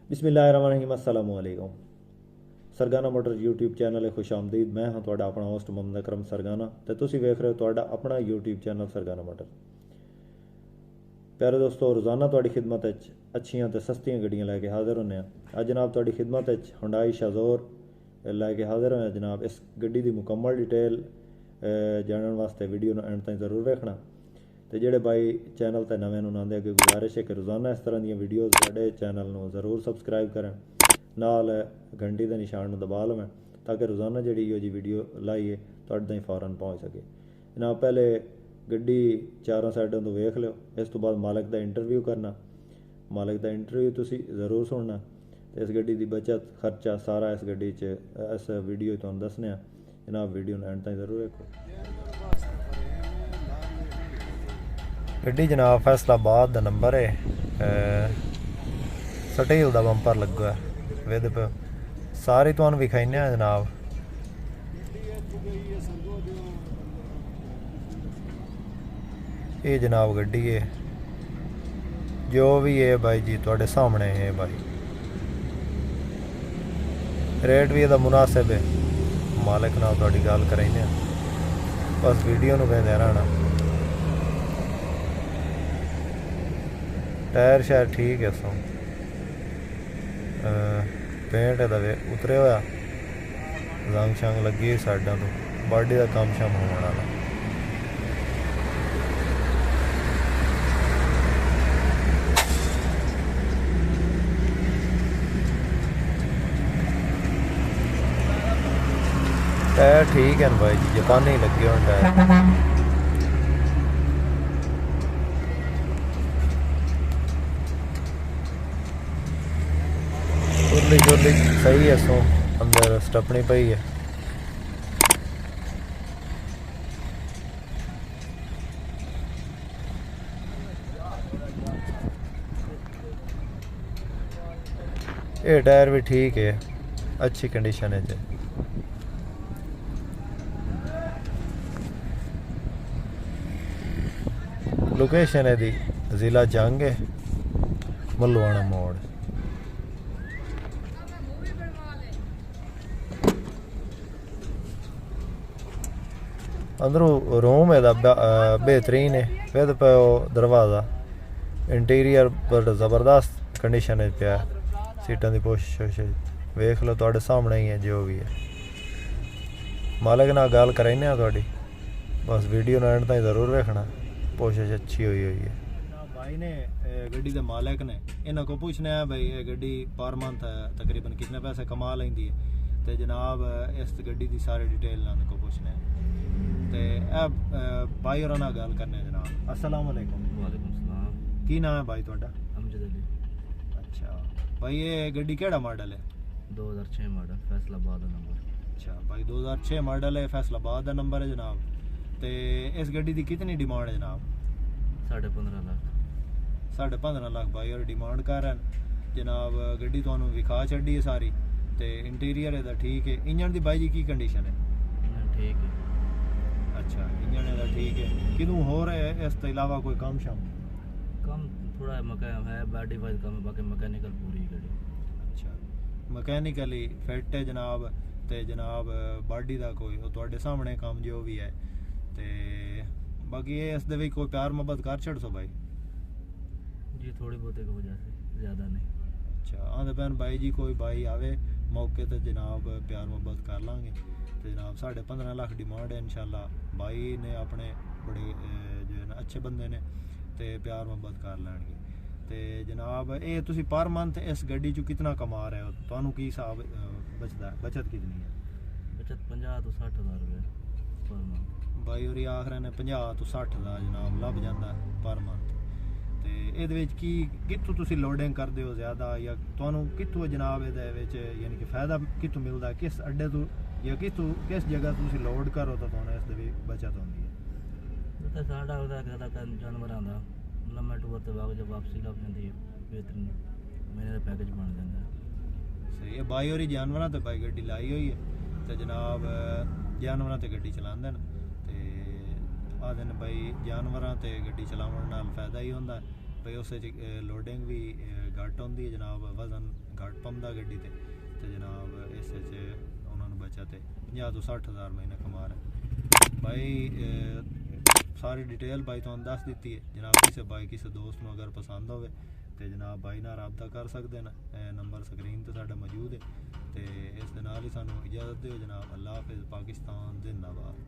बिस्मिल्लाहिर्रहमानिर्रहीम अस्सलामु अलैकुम। सरगाना मोटर यूट्यूब चैनल है खुश आमदीद। मैं हाँ तुहाडा अपना होस्ट मोहम्मद अकरम सरगाना ते तुसीं वेख रहे हो तुहाडा अपना यूट्यूब चैनल सरगाना मोटर। प्यारे दोस्तों, रोज़ाना तुहाडी खिदमत अच्छियां ते सस्तियां गड्डियां लैके हाज़र होने अज जनाब तुहाडी खिदमत हुंडई शाज़ोर लैके हाज़र होए जनाब। इस गड्डी की मुकम्मल डिटेल जानने वास्ते वीडियो एंड तक जरूर देखना। तो जेडे भाई चैनल ते नवे उन्होंने अगे गुजारिश है कि रोज़ाना इस तरह दी वीडियोज़ साडे चैनल को ज़रूर सबसक्राइब करें, नाल घंटी के निशान दबा लवें ताकि रोज़ाना जी जी वीडियो लाइए तुहाडे ताईं फौरन पहुँच सके। जनाब पहले गड्डी चारों साइडों तो वेख लो, इस तो बाद मालिक का इंटरव्यू करना। मालिक का इंटरव्यू तुसी ज़रूर सुनना। तो इस गड्डी की बचत खर्चा सारा इस गड्डी इस वीडियो तुहानूं दसने। जनाब वीडियो एंड तक जरूर देखो। गड्डी जनाब फैसलाबाद का नंबर है, स्टील का बंपर लगा है विद सारी तुहानूं विखाइने जनाब। ये जनाब गड्डी है जो भी है भाई जी तुहाडे सामने है भाई। रेट भी इसदा मुनासिब है, मालिक नाल तुहाडी गल कराइने। बस वीडियो नूं वेंदे रहना। टायर शायर ठीक है, सो पेंट वे उतरे होया, रंग शंग लगी साइडों तो, बॉडी का कम शम होने वाला। टायर ठीक है भाई जी, जापानी लगे हो टायर। खुरली शुरली सही है, सो अंदर स्टपनी पई है। ये टायर भी ठीक है, अच्छी कंडीशन है। लोकेशन है दी ज़िला जंग है, मलवाना मोड़। अंदरों रूम है बेहतरीन है, विद पे दरवाज़ा। इंटीरियर पर ज़बरदस्त कंडीशन है पिया। सीटां की पोश वेख लो, तुहाडे सामने ही है जो भी है। मालिक नाल गल कराइने तुहाडी, बस वीडियो एंड तक जरूर वेखना। कोशिश अच्छी हुई है। भाई ने गड्डी के मालिक ने इन्हों को पूछना है भाई ये गड्डी पर मंथ तकरीबन कितने पैसे कमा लेंदी है। तो जनाब इस गड्डी की सारी डिटेल इनको पूछना है। तो भाई और गल करने जनाब। अस्सलाम वालेकुम। वालेकुम सलाम। की नाम है भाई तुहाडा? अमजद अली। अच्छा भाई, ये गड्डी केड़ा मॉडल है? 2006 मॉडल, फैसलाबाद का नंबर। अच्छा भाई 2006 मॉडल है, फैसलाबाद का नंबर है जनाब। तो इस गड्डी की कितनी डिमांड है जनाब? 15.5 लाख। 15.5 लाख भाई और डिमांड कर रहे हैं जनाब। गड्डी तुहानूं विखा छड्डी है सारी। तो इंटीरियर इसदा ठीक है। इंजन की भाई जी की कंडीशन है? ठीक है। अच्छा इंजन इसदा ठीक है। किनू हो रहा है इस तो इलावा कोई काम शाम? कम थोड़ा मकैन है, बॉडी वाइज कम है, बाकी मैकेनिकल पूरी गड्डी। अच्छा मैकेनिकली फिट है जनाब। तो जनाब बॉडी का कोई तुहाडे सामने काम जो भी है। तो बाकी ये इस दे कोई प्यार मोहब्बत कर छड़ सो भाई? जी थोड़ी बहुत की वजह से, ज़्यादा नहीं। अच्छा आंदे पैन भाई जी कोई भाई आवे मौके तो जनाब प्यार मोहब्बत कर लाँगे। तो जनाब 15.5 लाख डिमांड है। इंशाल्लाह भाई ने अपने बड़े जो है ना अच्छे बंदे ने तो प्यार मोहब्बत कर लैणगे। तो जनाब ये तुसी पर मंथ इस गड्डी चो कितना कमा रहे हो? तुहानूं की हिसाब बचदा है? बचत कितनी है? बचत 50 तो 60 हज़ार रुपये पर मंथ। भाई और आखिर ने 50 तो 60 का जनाब लभ जाता पर मंथ। तो ये की कितों तुसी लोडिंग करते हो ज़्यादा, या तुहानूं कितों जनाब ये यानी कि फ़ायदा कितों मिलता? किस अड्डे तो या किस जगह तुसी लोड करो तो तुहानूं इस बचत होती है? तो साढ़ा जानवरों का लम्बे टूर से जब वापसी लग जाती है, बेहतरीन महीने का पैकेज बन जाता है। सही है भाई और जानवरों तो भाई गड्डी लाई हुई है। तो जनाब जानवरों तो गड्डी चलाते हैं। तो आखते भाई जानवरों ते गड्डी चलावन नाल फायदा ही होंदा है भाई। उस लोडिंग भी घट होंदी है जनाब, वजन घट पौंदा गड्डी ते जनाब इस उन्होंने बचत 50 तो 60,000 महीने कमा रहे भाई। सारी डिटेल भाई तुहानू दस दी है जनाब। किसी भाई किसी दोस्त को अगर पसंद होवे तो जनाब भाई नाल राबता कर सकते हैं। नंबर स्क्रीन ते साडा मौजूद है। तो इस दे नाल ही सानू इजाज़त दिओ जनाब। अल्लाह हाफिज़। पाकिस्तान जिंदाबाद।